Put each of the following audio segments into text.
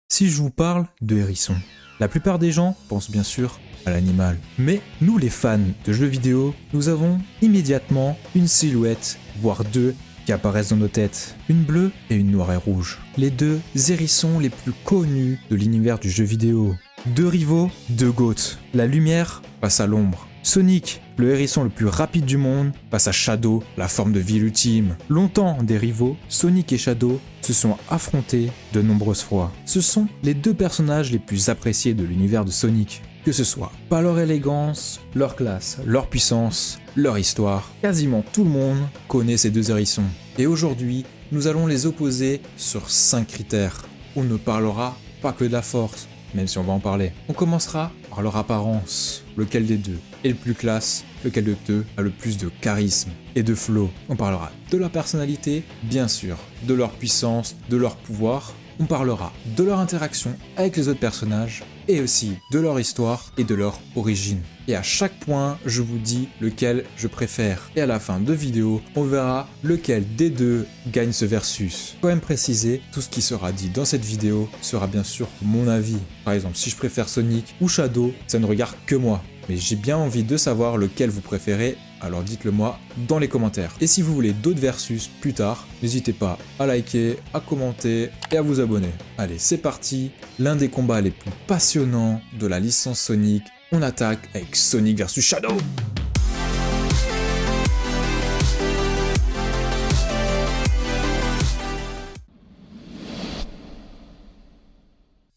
Si je vous parle de hérisson, la plupart des gens pensent bien sûr à l'animal. Mais nous les fans de jeux vidéo, nous avons immédiatement une silhouette, voire deux, qui apparaissent dans nos têtes. Une bleue et une noire et rouge. Les deux hérissons les plus connus de l'univers du jeu vidéo. Deux rivaux, deux GOAT. La lumière passe à l'ombre. Sonic, le hérisson le plus rapide du monde, passe à Shadow, la forme de vie ultime. Longtemps des rivaux, Sonic et Shadow se sont affrontés de nombreuses fois. Ce sont les deux personnages les plus appréciés de l'univers de Sonic. Que ce soit par leur élégance, leur classe, leur puissance, leur histoire, quasiment tout le monde connaît ces deux hérissons. Et aujourd'hui, nous allons les opposer sur 5 critères. On ne parlera pas que de la force, même si on va en parler. On commencera par leur apparence. Lequel des deux est le plus classe? Lequel de deux a le plus de charisme et de flow? On parlera de leur personnalité, bien sûr, de leur puissance, de leur pouvoir. On parlera de leur interaction avec les autres personnages et aussi de leur histoire et de leur origine. Et à chaque point, je vous dis lequel je préfère. Et à la fin de vidéo, on verra lequel des deux gagne ce versus. Quand même préciser, tout ce qui sera dit dans cette vidéo sera bien sûr mon avis. Par exemple, si je préfère Sonic ou Shadow, ça ne regarde que moi. Mais j'ai bien envie de savoir lequel vous préférez, alors dites-le moi dans les commentaires. Et si vous voulez d'autres versus plus tard, n'hésitez pas à liker, à commenter et à vous abonner. Allez, c'est parti, l'un des combats les plus passionnants de la licence Sonic. On attaque avec Sonic vs Shadow.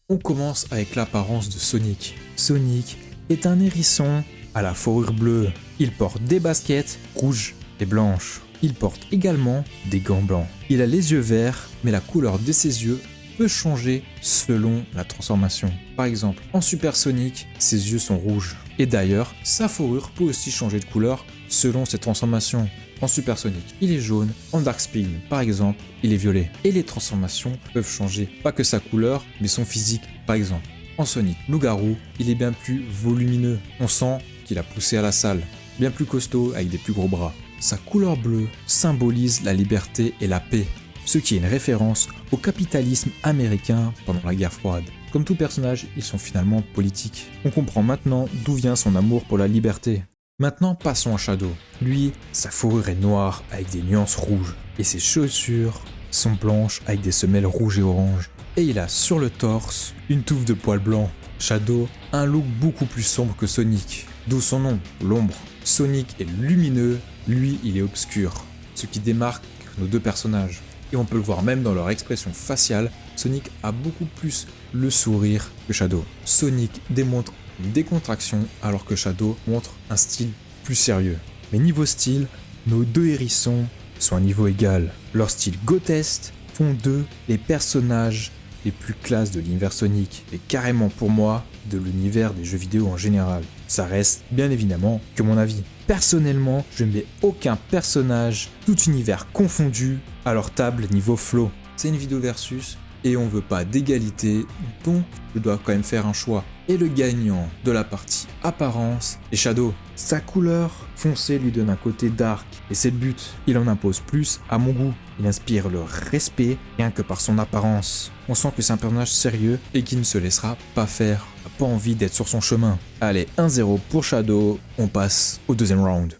On commence avec l'apparence de Sonic. Sonic est un hérisson à la fourrure bleue. Il porte des baskets rouges et blanches. Il porte également des gants blancs. Il a les yeux verts, mais la couleur de ses yeux peut changer selon la transformation. Par exemple, en Super Sonic, ses yeux sont rouges. Et d'ailleurs, sa fourrure peut aussi changer de couleur selon ses transformations. En Super Sonic, il est jaune. En Dark Spin, par exemple, il est violet. Et les transformations peuvent changer, pas que sa couleur, mais son physique, par exemple. En Sonic Loup-Garou, il est bien plus volumineux. On sent qu'il a poussé à la salle. Bien plus costaud avec des plus gros bras. Sa couleur bleue symbolise la liberté et la paix, ce qui est une référence au capitalisme américain pendant la guerre froide. Comme tout personnage, ils sont finalement politiques. On comprend maintenant d'où vient son amour pour la liberté. Maintenant, passons à Shadow. Lui, sa fourrure est noire avec des nuances rouges. Et ses chaussures sont blanches avec des semelles rouges et oranges. Et il a sur le torse une touffe de poils blancs. Shadow a un look beaucoup plus sombre que Sonic, d'où son nom, l'ombre. Sonic est lumineux, lui il est obscur, ce qui démarque nos deux personnages. Et on peut le voir même dans leur expression faciale, Sonic a beaucoup plus le sourire que Shadow. Sonic démontre une décontraction alors que Shadow montre un style plus sérieux. Mais niveau style, nos deux hérissons sont à niveau égal. Leur style grotesque font d'eux les personnages les plus classes de l'univers Sonic, et carrément pour moi, de l'univers des jeux vidéo en général. Ça reste bien évidemment que mon avis. Personnellement, je ne mets aucun personnage, tout univers confondu, à leur table niveau flow. C'est une vidéo versus, et on veut pas d'égalité, donc je dois quand même faire un choix. Et le gagnant de la partie apparence est Shadow. Sa couleur foncée lui donne un côté dark, et c'est le but. Il en impose plus à mon goût. Il inspire le respect rien que par son apparence. On sent que c'est un personnage sérieux et qui ne se laissera pas faire. Il n'a pas envie d'être sur son chemin. Allez, 1-0 pour Shadow, on passe au deuxième round.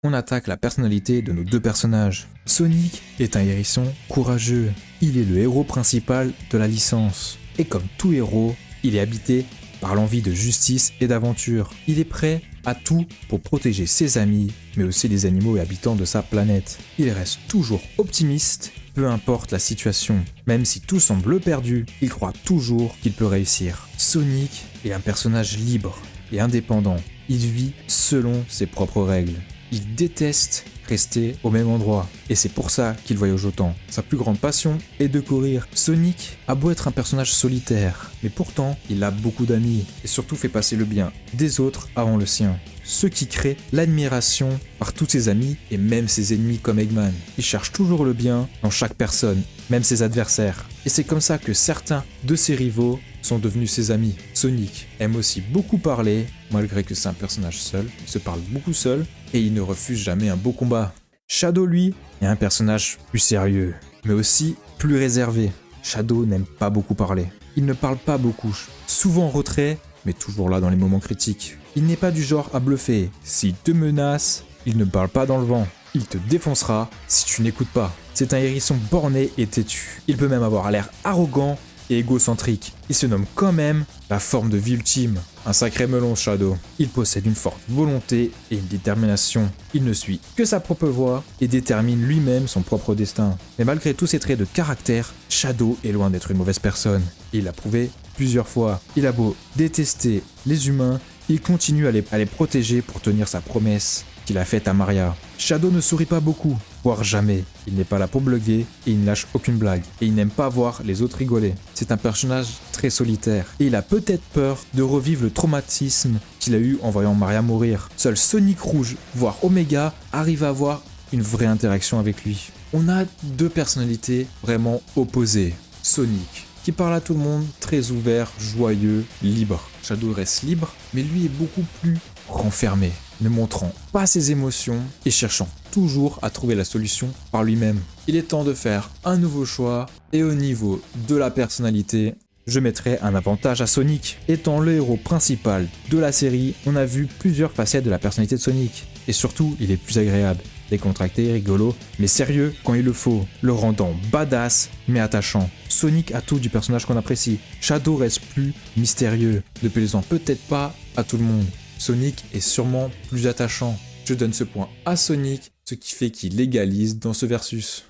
On attaque la personnalité de nos deux personnages. Sonic est un hérisson courageux. Il est le héros principal de la licence. Et comme tout héros, il est habité par l'envie de justice et d'aventure. Il est prêt à tout pour protéger ses amis, mais aussi les animaux et habitants de sa planète. Il reste toujours optimiste, peu importe la situation. Même si tout semble perdu, il croit toujours qu'il peut réussir. Sonic est un personnage libre et indépendant. Il vit selon ses propres règles. Il déteste rester au même endroit, et c'est pour ça qu'il voyage autant. Sa plus grande passion est de courir. Sonic a beau être un personnage solitaire, mais pourtant il a beaucoup d'amis, et surtout fait passer le bien des autres avant le sien. Ce qui crée l'admiration par tous ses amis et même ses ennemis comme Eggman. Il cherche toujours le bien dans chaque personne, même ses adversaires. Et c'est comme ça que certains de ses rivaux sont devenus ses amis. Sonic aime aussi beaucoup parler, malgré que c'est un personnage seul, il se parle beaucoup seul, et il ne refuse jamais un beau combat. Shadow, lui, est un personnage plus sérieux, mais aussi plus réservé. Shadow n'aime pas beaucoup parler. Il ne parle pas beaucoup, souvent en retrait, mais toujours là dans les moments critiques. Il n'est pas du genre à bluffer. S'il te menace, il ne parle pas dans le vent. Il te défoncera si tu n'écoutes pas. C'est un hérisson borné et têtu. Il peut même avoir l'air arrogant et égocentrique. Il se nomme quand même la forme de vie ultime. Un sacré melon, Shadow. Il possède une forte volonté et une détermination. Il ne suit que sa propre voie et détermine lui-même son propre destin. Mais malgré tous ses traits de caractère, Shadow est loin d'être une mauvaise personne. Il l'a prouvé plusieurs fois. Il a beau détester les humains, il continue à les protéger pour tenir sa promesse qu'il a faite à Maria. Shadow ne sourit pas beaucoup, voire jamais. Il n'est pas là pour bloguer et il ne lâche aucune blague. Et il n'aime pas voir les autres rigoler. C'est un personnage très solitaire. Et il a peut-être peur de revivre le traumatisme qu'il a eu en voyant Maria mourir. Seul Sonic Rouge, voire Omega, arrive à avoir une vraie interaction avec lui. On a deux personnalités vraiment opposées. Sonic, qui parle à tout le monde, très ouvert, joyeux, libre. Shadow reste libre, mais lui est beaucoup plus renfermé, ne montrant pas ses émotions et cherchant toujours à trouver la solution par lui-même. Il est temps de faire un nouveau choix, et au niveau de la personnalité, je mettrai un avantage à Sonic. Étant le héros principal de la série, on a vu plusieurs facettes de la personnalité de Sonic, et surtout, il est plus agréable. Décontracté, rigolo, mais sérieux quand il le faut, le rendant badass mais attachant. Sonic a tout du personnage qu'on apprécie. Shadow reste plus mystérieux, ne plaisant peut-être pas à tout le monde. Sonic est sûrement plus attachant. Je donne ce point à Sonic, ce qui fait qu'il égalise dans ce versus.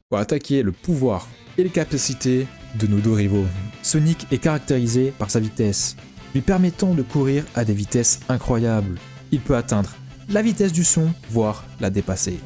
Pour attaquer le pouvoir et les capacités de nos deux rivaux. Sonic est caractérisé par sa vitesse, lui permettant de courir à des vitesses incroyables. Il peut atteindre la vitesse du son, voire la dépasser.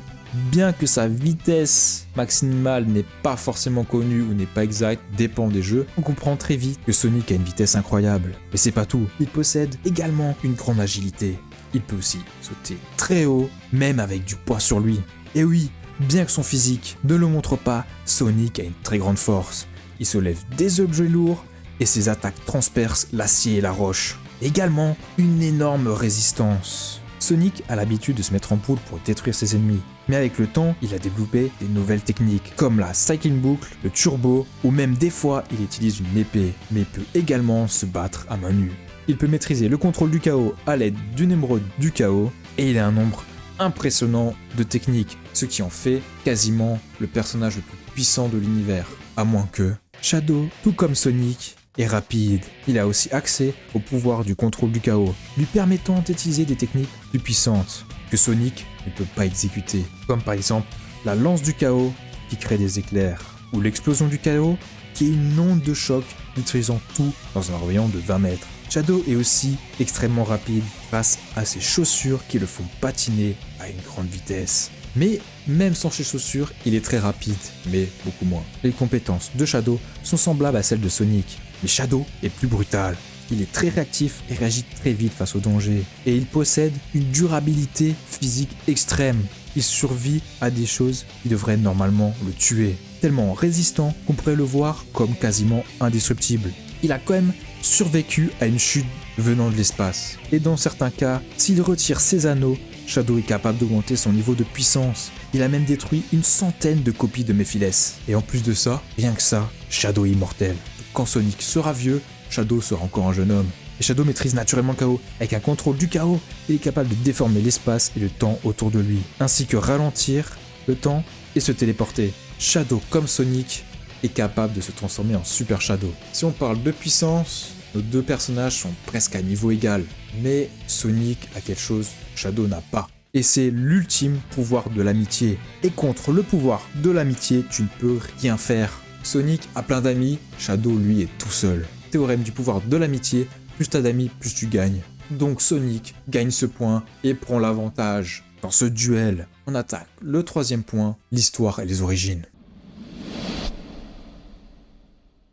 Bien que sa vitesse maximale n'est pas forcément connue ou n'est pas exacte, dépend des jeux, on comprend très vite que Sonic a une vitesse incroyable. Mais c'est pas tout, il possède également une grande agilité. Il peut aussi sauter très haut, même avec du poids sur lui. Et oui, bien que son physique ne le montre pas, Sonic a une très grande force. Il soulève des objets lourds et ses attaques transpercent l'acier et la roche. Également, une énorme résistance. Sonic a l'habitude de se mettre en poule pour détruire ses ennemis, mais avec le temps, il a développé des nouvelles techniques, comme la cycling boucle, le turbo, ou même des fois, il utilise une épée, mais il peut également se battre à main nue. Il peut maîtriser le contrôle du chaos à l'aide d'une émeraude du chaos, et il a un nombre impressionnant de techniques, ce qui en fait quasiment le personnage le plus puissant de l'univers, à moins que Shadow, tout comme Sonic, est rapide. Il a aussi accès au pouvoir du contrôle du chaos, lui permettant d'utiliser des techniques plus puissantes que Sonic ne peut pas exécuter, comme par exemple la lance du chaos qui crée des éclairs, ou l'explosion du chaos qui est une onde de choc détruisant tout dans un rayon de 20 mètres. Shadow est aussi extrêmement rapide grâce à ses chaussures qui le font patiner à une grande vitesse. Mais même sans ses chaussures, il est très rapide, mais beaucoup moins. Les compétences de Shadow sont semblables à celles de Sonic, mais Shadow est plus brutal. Il est très réactif et réagit très vite face aux dangers. Et il possède une durabilité physique extrême. Il survit à des choses qui devraient normalement le tuer. Tellement résistant qu'on pourrait le voir comme quasiment indestructible. Il a quand même survécu à une chute venant de l'espace. Et dans certains cas, s'il retire ses anneaux, Shadow est capable d'augmenter son niveau de puissance. Il a même détruit une centaine de copies de Mephiles. Et en plus de ça, rien que ça, Shadow est immortel. Quand Sonic sera vieux, Shadow sera encore un jeune homme. Et Shadow maîtrise naturellement le chaos. Avec un contrôle du chaos, il est capable de déformer l'espace et le temps autour de lui, ainsi que ralentir le temps et se téléporter. Shadow, comme Sonic, est capable de se transformer en Super Shadow. Si on parle de puissance, nos deux personnages sont presque à niveau égal. Mais Sonic a quelque chose que Shadow n'a pas. Et c'est l'ultime pouvoir de l'amitié. Et contre le pouvoir de l'amitié, tu ne peux rien faire. Sonic a plein d'amis, Shadow lui est tout seul. Théorème du pouvoir de l'amitié, plus t'as d'amis, plus tu gagnes. Donc Sonic gagne ce point et prend l'avantage. Dans ce duel, on attaque le troisième point, l'histoire et les origines.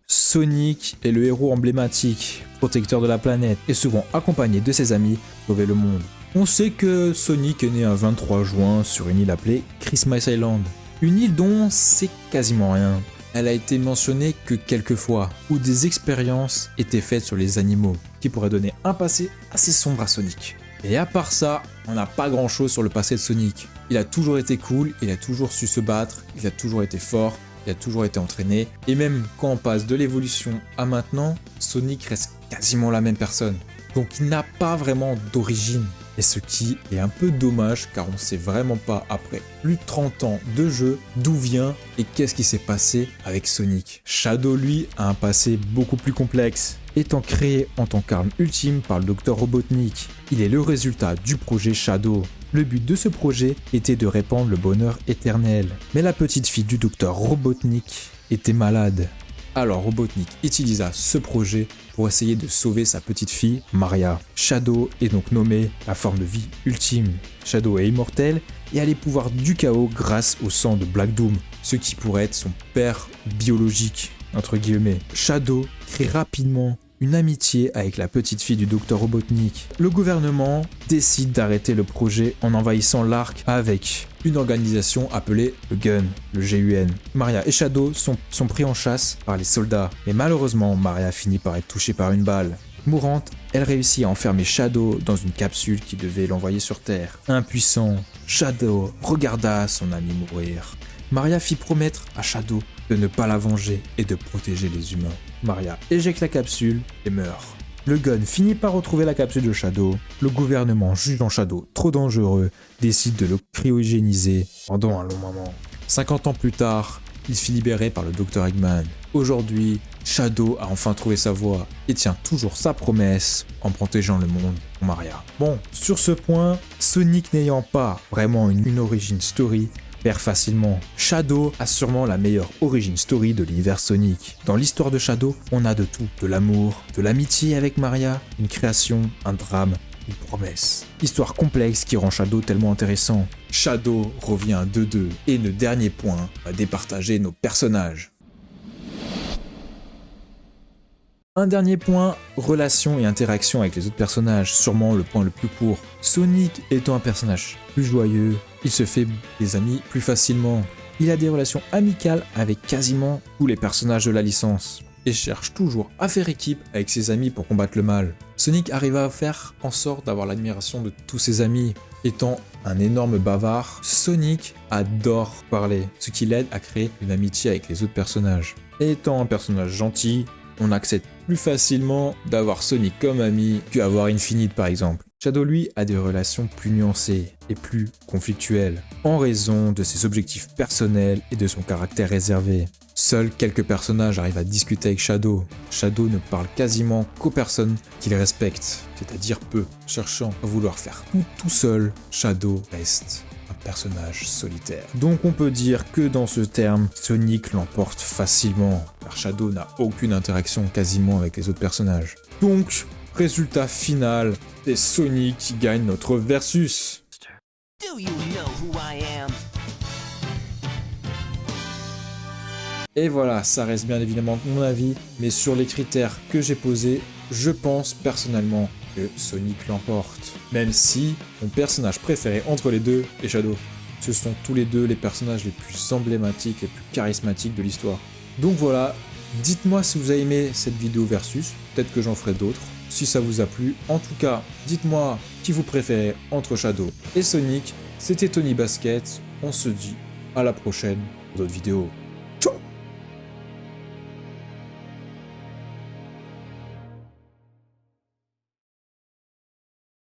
Sonic est le héros emblématique, protecteur de la planète, et souvent accompagné de ses amis pour sauver le monde. On sait que Sonic est né un 23 juin sur une île appelée Christmas Island. Une île dont on sait quasiment rien. Elle a été mentionnée que quelques fois, où des expériences étaient faites sur les animaux, qui pourraient donner un passé assez sombre à Sonic. Et à part ça, on n'a pas grand chose sur le passé de Sonic. Il a toujours été cool, il a toujours su se battre, il a toujours été fort, il a toujours été entraîné. Et même quand on passe de l'évolution à maintenant, Sonic reste quasiment la même personne. Donc il n'a pas vraiment d'origine. Et ce qui est un peu dommage car on ne sait vraiment pas après plus de 30 ans de jeu d'où vient et qu'est-ce qui s'est passé avec Sonic. Shadow lui a un passé beaucoup plus complexe. Étant créé en tant qu'arme ultime par le Dr Robotnik, il est le résultat du projet Shadow. Le but de ce projet était de répandre le bonheur éternel. Mais la petite fille du Dr Robotnik était malade. Alors Robotnik utilisa ce projet pour essayer de sauver sa petite fille, Maria. Shadow est donc nommé la forme de vie ultime. Shadow est immortel et a les pouvoirs du chaos grâce au sang de Black Doom, ce qui pourrait être son père biologique, entre guillemets. Shadow crée rapidement une amitié avec la petite fille du Dr Robotnik. Le gouvernement décide d'arrêter le projet en envahissant l'arc avec une organisation appelée le GUN, le GUN. Maria et Shadow sont pris en chasse par les soldats, mais malheureusement Maria finit par être touchée par une balle. Mourante, elle réussit à enfermer Shadow dans une capsule qui devait l'envoyer sur Terre. Impuissant, Shadow regarda son ami mourir. Maria fit promettre à Shadow de ne pas la venger et de protéger les humains. Maria éjecte la capsule et meurt. Le gun finit par retrouver la capsule de Shadow. Le gouvernement, jugeant Shadow trop dangereux, décide de le cryogéniser pendant un long moment. 50 ans plus tard, il fut libéré par le Dr Eggman. Aujourd'hui, Shadow a enfin trouvé sa voie et tient toujours sa promesse en protégeant le monde pour Maria. Bon, sur ce point, Sonic n'ayant pas vraiment une origin story, perd facilement. Shadow a sûrement la meilleure origin story de l'univers Sonic. Dans l'histoire de Shadow, on a de tout. De l'amour, de l'amitié avec Maria, une création, un drame, une promesse. Histoire complexe qui rend Shadow tellement intéressant. Shadow revient à 2-2. Et le dernier point va départager nos personnages. Un dernier point, relation et interaction avec les autres personnages, sûrement le point le plus court. Sonic étant un personnage plus joyeux, il se fait des amis plus facilement. Il a des relations amicales avec quasiment tous les personnages de la licence et cherche toujours à faire équipe avec ses amis pour combattre le mal. Sonic arriva à faire en sorte d'avoir l'admiration de tous ses amis. Étant un énorme bavard, Sonic adore parler, ce qui l'aide à créer une amitié avec les autres personnages. Étant un personnage gentil, on accepte plus facilement d'avoir Sonic comme ami qu'avoir Infinite par exemple. Shadow lui a des relations plus nuancées et plus conflictuelles, en raison de ses objectifs personnels et de son caractère réservé. Seuls quelques personnages arrivent à discuter avec Shadow. Shadow ne parle quasiment qu'aux personnes qu'il respecte, c'est-à-dire peu. Cherchant à vouloir faire tout seul, Shadow reste un personnage solitaire. Donc on peut dire que dans ce terme, Sonic l'emporte facilement, car Shadow n'a aucune interaction quasiment avec les autres personnages. Donc, résultat final, c'est Sonic qui gagne notre versus. Do you know who I am? Et voilà, ça reste bien évidemment mon avis, mais sur les critères que j'ai posés, je pense personnellement que Sonic l'emporte. Même si mon personnage préféré entre les deux est Shadow. Ce sont tous les deux les personnages les plus emblématiques, les plus charismatiques de l'histoire. Donc voilà, dites-moi si vous avez aimé cette vidéo versus, peut-être que j'en ferai d'autres, si ça vous a plu. En tout cas, dites-moi qui vous préférez entre Shadow et Sonic. C'était Tony Basket, on se dit à la prochaine pour d'autres vidéos.